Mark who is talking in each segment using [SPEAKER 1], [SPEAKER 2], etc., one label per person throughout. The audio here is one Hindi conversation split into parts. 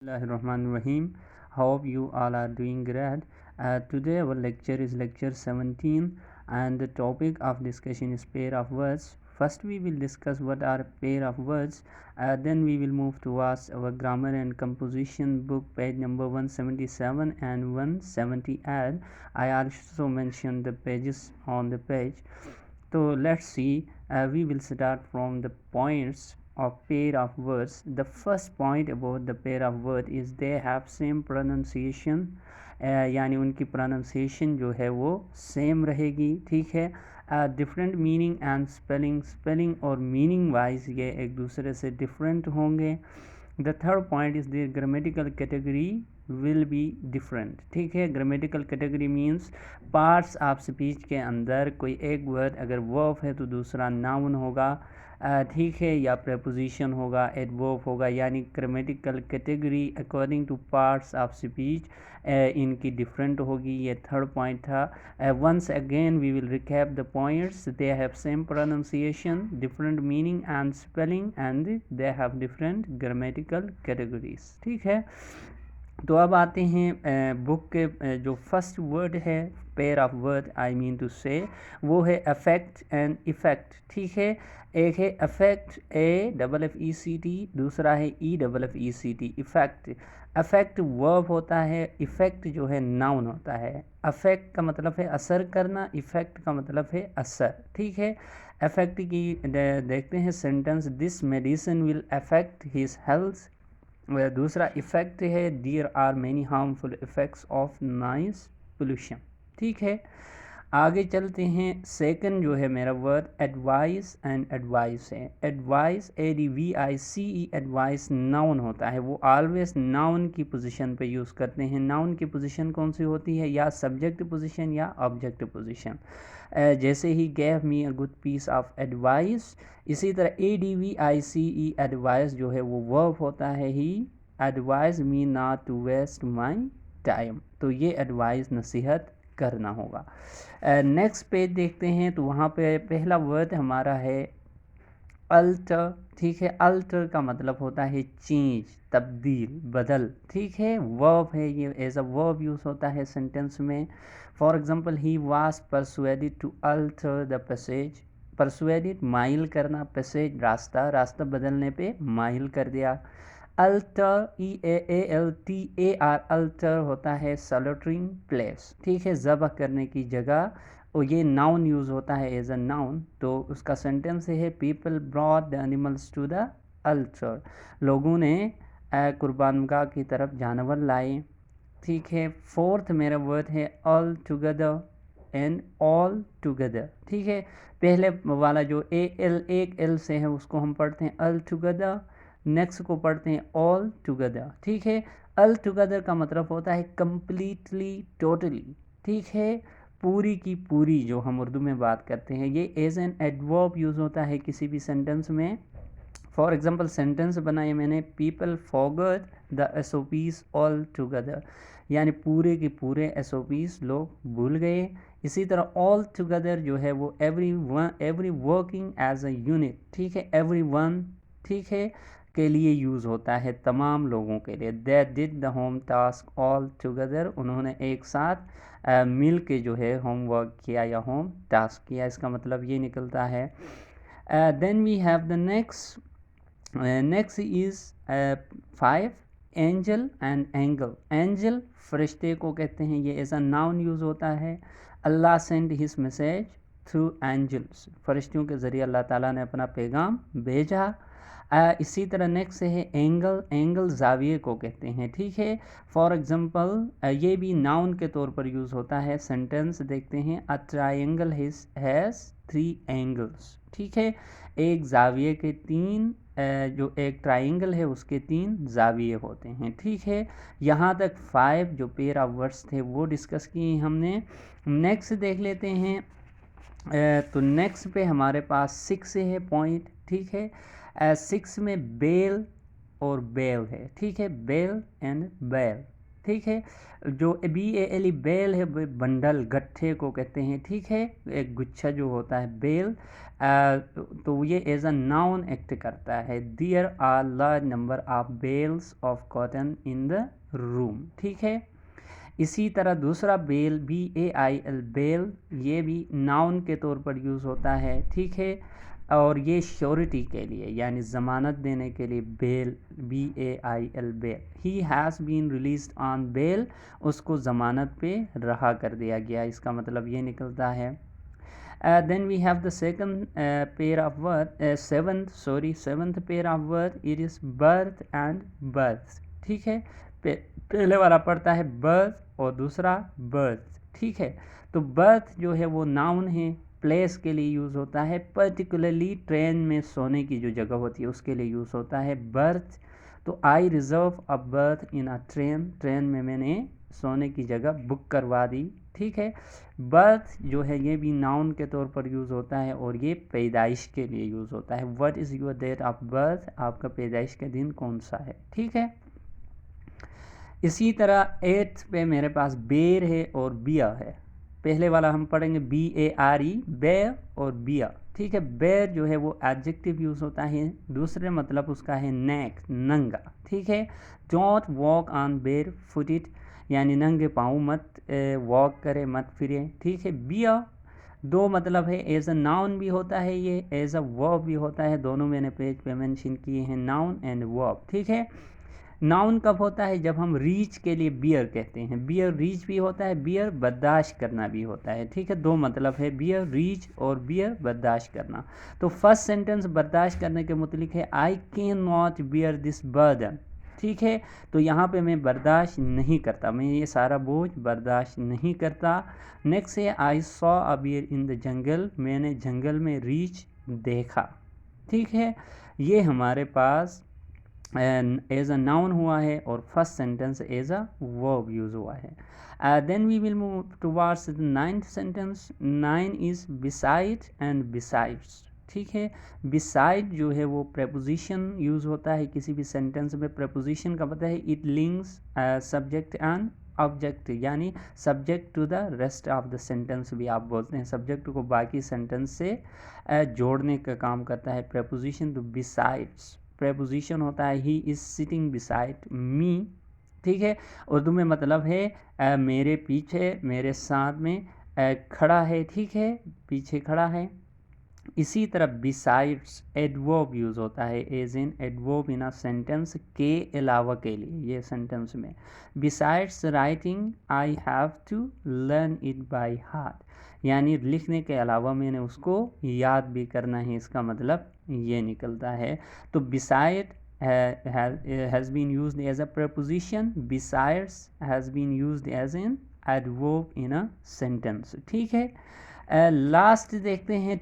[SPEAKER 1] Bismillahirrahmanirrahim. Hope you all are doing great. Today our lecture is lecture 17 and the topic of discussion is pair of words. First we will discuss what are pair of words. Then we will move towards our grammar and composition book page number 177 and 178. I also mentioned the pages on the page. So let's see, we will start from the points of pair of words. The first point about the pair of words is they have same pronunciation, यानी उनकी pronunciation जो है वो सेम रहेगी, ठीक है. डिफरेंट मीनिंग एंड स्पेलिंग और मीनिंग वाइज ये एक दूसरे से डिफरेंट होंगे. The third point is the grammatical category will be different, ठीक है. Grammatical category means parts of speech के अंदर कोई एक वर्ड अगर वर्ब है तो दूसरा नाउन होगा, ठीक है, या प्रेपोजिशन होगा, एडवर्ब होगा, यानी grammatical category according to parts of speech इनकी डिफरेंट होगी. ये थर्ड पॉइंट था. Once again we will recap the points. They have same pronunciation, different meaning and spelling and they have different grammatical categories, ठीक है. तो अब आते हैं बुक के जो फर्स्ट वर्ड है pair of word I mean to say, वो है अफेक्ट एंड इफ़ेक्ट, ठीक है. एक है अफेक्ट AFFECT, दूसरा है EFFECT इफ़ेक्ट. अफेक्ट वर्ब होता है, इफ़ेक्ट जो है नाउन होता है. अफेक्ट का मतलब है असर करना, इफ़ेक्ट का मतलब है असर, ठीक है. अफेक्ट की देखते हैं sentence, this medicine will affect his health. दूसरा इफ़ेक्ट है, there are many harmful effects of noise pollution, ठीक है. आगे चलते हैं. सेकंड जो है मेरा वर्ड एडवाइस एंड एडवाइस है. एडवाइस ADVICE एडवाइस नाउन होता है, वो ऑलवेज नाउन की पोजीशन पे यूज़ करते हैं. नाउन की पोजीशन कौन सी होती है, या सब्जेक्ट पोजीशन या ऑब्जेक्ट पोजीशन. जैसे ही gave me a good piece of advice, इसी तरह ADVICE एडवाइस जो है वो वर्ब होता है, he advise me not to waste my time. तो ये एडवाइस नसीहत करना होगा. नेक्स्ट पेज देखते हैं तो वहाँ पे पहला वर्ड हमारा है अल्टर, ठीक है. अल्टर का मतलब होता है चेंज, तब्दील, बदल, ठीक है. वर्ब है, ये एज अ वर्ब यूज़ होता है सेंटेंस में. For example, he was persuaded to alter the passage. Persuaded माइल करना, पैसेज रास्ता बदलने पे माइल कर दिया. अल्टर EAALTAR अल्टर होता है सलोटरिंग प्लेस, ठीक है, ज़बह करने की जगह. और ये नाउन यूज़ होता है एज अ नाउन. तो उसका सेंटेंस है, people brought the animals to the altar. लोगों ने कुर्बानगाह की तरफ जानवर लाए, ठीक है. फोर्थ मेरा वर्ड है all together and all together, ठीक है. पहले वाला जो एक एल से है उसको हम पढ़ते हैं ऑल टुगेदर, नेक्स्ट को पढ़ते हैं ऑल टुगेदर, ठीक है. ऑल टुगेदर का मतलब होता है कंप्लीटली, टोटली, ठीक है, पूरी की पूरी, जो हम उर्दू में बात करते हैं. ये एज एन एडवर्ब यूज़ होता है किसी भी सेंटेंस में. फॉर एग्जांपल सेंटेंस बनाए मैंने, people forgot the SOPs all together, यानी पूरे के पूरे SOPs लोग भूल गए. इसी तरह ऑल टुगेदर जो है वो every working as a unit, ठीक है, एवरी वन, ठीक है, के लिए यूज़ होता है, तमाम लोगों के लिए. They did the home task all together, उन्होंने एक साथ मिल के जो है होमवर्क किया या होम टास्क किया. इसका मतलब ये निकलता है. Then we have the next is 5 angel and angle. Angel फरिश्ते को कहते हैं, ये एज अ नाउन यूज़ होता है. Allah send his message through angels, फरिश्तों के ज़रिए अल्लाह ताला ने अपना पैगाम भेजा. इसी तरह नेक्स्ट है एंगल. एंगल जाविये को कहते हैं, ठीक है. फॉर एग्जांपल ये भी नाउन के तौर पर यूज़ होता है. सेंटेंस देखते हैं, अ ट्रायंगल हैज़ 3 एंगल्स, ठीक है. एक जाविये के 3, जो एक ट्रायंगल है उसके 3 जाविये होते हैं, ठीक है. यहाँ तक 5 जो पेयर ऑफ वर्ड्स थे वो डिस्कस किए हमने. नेक्स्ट देख लेते हैं. तो नेक्स्ट पे हमारे पास 6 है पॉइंट, ठीक है. 6 में बेल और बेल है, ठीक है, बेल एंड बेल, ठीक है। जो BALE बेल है, बंडल, गट्ठे को कहते हैं, ठीक है, एक गुच्छा जो होता है बेल, तो ये एज अ नाउन एक्ट करता है। There are large number of bales of cotton in the room, ठीक है। इसी तरह दूसरा बेल, BAIL बेल, ये भी नाउन के तौर पर यूज़ होता है, ठीक है। और ये श्योरिटी के लिए यानी ज़मानत देने के लिए bail, BAIL bail. He has been release on bail, उसको ज़मानत पे रहा कर दिया गया, इसका मतलब ये निकलता है। Then we have the second pair of word, seventh pair of word, it is birth and birth, ठीक है। पहले वाला पड़ता है birth और दूसरा birth, ठीक है। तो birth जो है वो नाउन है, प्लेस के लिए यूज़ होता है, पर्टिकुलरली ट्रेन में सोने की जो जगह होती है उसके लिए यूज़ होता है बर्थ। तो I reserve a berth in a train, train में मैंने सोने की जगह बुक करवा दी, ठीक है। बर्थ जो है ये भी नाउन के तौर पर यूज़ होता है और ये पैदाइश के लिए यूज़ होता है। What is your date of birth, आपका पैदाइश का दिन कौन सा है, ठीक है। इसी तरह 8th पे मेरे पास बेर है और बिया है। पहले वाला हम पढ़ेंगे BARE, बेर और बिया, ठीक है। बेर जो है वो एडजेक्टिव यूज़ होता है, दूसरे मतलब उसका है नेक, नंगा, ठीक है। डोंट वॉक ऑन बेर फुटेड, यानी नंगे पाँव मत वॉक करे, मत फिरे, ठीक है। बिया दो मतलब है, एज अ नाउन भी होता है, ये एज अ वर्ब भी होता है, दोनों मैंने पेज पे मेंशन किए हैं, नाउन एंड वर्ब, ठीक है। नाउन कब होता है, जब हम रीच के लिए बियर कहते हैं, बियर रीच भी होता है, बियर बर्दाश्त करना भी होता है, ठीक है। दो मतलब है बियर रीच और बियर बर्दाश्त करना। तो फर्स्ट सेंटेंस बर्दाश्त करने के मुतलिक है, I can not bear this burden, ठीक है। तो यहाँ पे मैं बर्दाश्त नहीं करता, मैं ये सारा बोझ बर्दाश्त नहीं करता। नेक्स्ट है, I saw a bear in the jungle, मैंने जंगल में रीच देखा, ठीक है। ये हमारे पास एज अ नाउन हुआ है और first sentence as a verb use हुआ है। Then we will move towards the 9th sentence. 9 is beside and besides, ठीक है। बिसाइड जो है वो प्रेपोजिशन यूज होता है किसी भी सेंटेंस में। प्रेपोजिशन का पता है, it links subject and object, यानी subject to the rest of the sentence भी आप बोलते हैं, सब्जेक्ट को बाकी सेंटेंस से जोड़ने का काम करता है प्रेपोजिशन। तो बिसाइड्स प्रेपोजिशन होता है, he is sitting beside me, ठीक है। उर्दू में मतलब है मेरे पीछे, मेरे साथ में खड़ा है, ठीक है, पीछे खड़ा है। इसी तरह बिसाइड्स एडवर्ब यूज़ होता है, as in adverb in a sentence, के अलावा के लिए, ये सेंटेंस में। Besides writing I have to learn it by heart, यानी लिखने के अलावा मैंने उसको याद भी करना है, इसका मतलब ये निकलता है। तो beside has been used as a preposition, besides has been used as an adverb in a sentence, ठीक है। लास्ट देखते हैं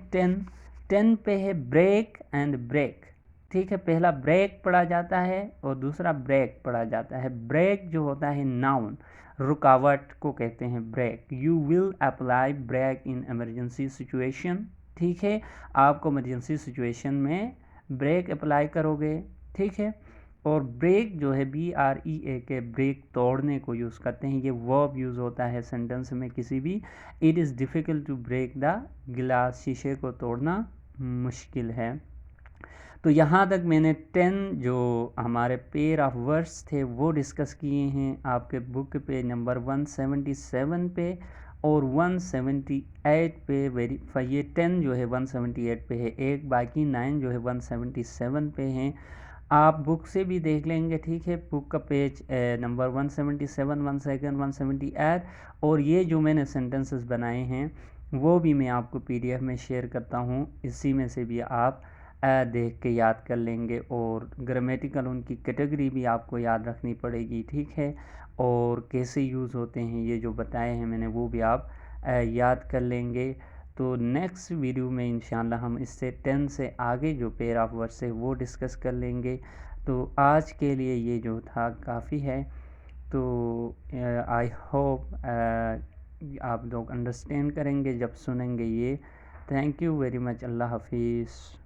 [SPEAKER 1] 10 पे है ब्रेक एंड ब्रेक, ठीक है। पहला ब्रेक पढ़ा जाता है और दूसरा ब्रेक पढ़ा जाता है। ब्रेक जो होता है नाउन, रुकावट को कहते हैं brake. You will apply brake in emergency situation, ठीक है। आपको इमरजेंसी सिचुएशन में ब्रेक अप्लाई करोगे, ठीक है। और ब्रेक जो है BREAK, ब्रेक तोड़ने को यूज़ करते हैं, ये वर्ब यूज़ होता है सेंटेंस में किसी भी। It is difficult to break the glass, शीशे को तोड़ना मुश्किल है। तो यहाँ तक मैंने 10 जो हमारे पेयर ऑफ वर्ड्स थे वो डिस्कस किए हैं आपके बुक पे नंबर 177 पे और 178 पे वेरीफाई। ये 10 जो है 178 पे है, एक बाकी 9 जो है 177 पे हैं। आप बुक से भी देख लेंगे, ठीक है। बुक का पेज नंबर 177, 1 178, और ये जो मैंने सेंटेंसेस बनाए हैं वो भी मैं आपको PDF में शेयर करता हूँ, इसी में से भी आप देख के याद कर लेंगे। और ग्रामेटिकल उनकी कैटेगरी भी आपको याद रखनी पड़ेगी, ठीक है। और कैसे यूज़ होते हैं ये जो बताए हैं मैंने वो भी आप याद कर लेंगे। तो नेक्स्ट वीडियो में इंशाल्लाह हम इससे 10 से आगे जो पेयर ऑफ वर्ड्स है वो डिस्कस कर लेंगे। तो आज के लिए ये जो था काफ़ी है। तो आई होप आप लोग अंडरस्टैंड करेंगे जब सुनेंगे ये। Thank you very much. अल्लाह हाफिज़।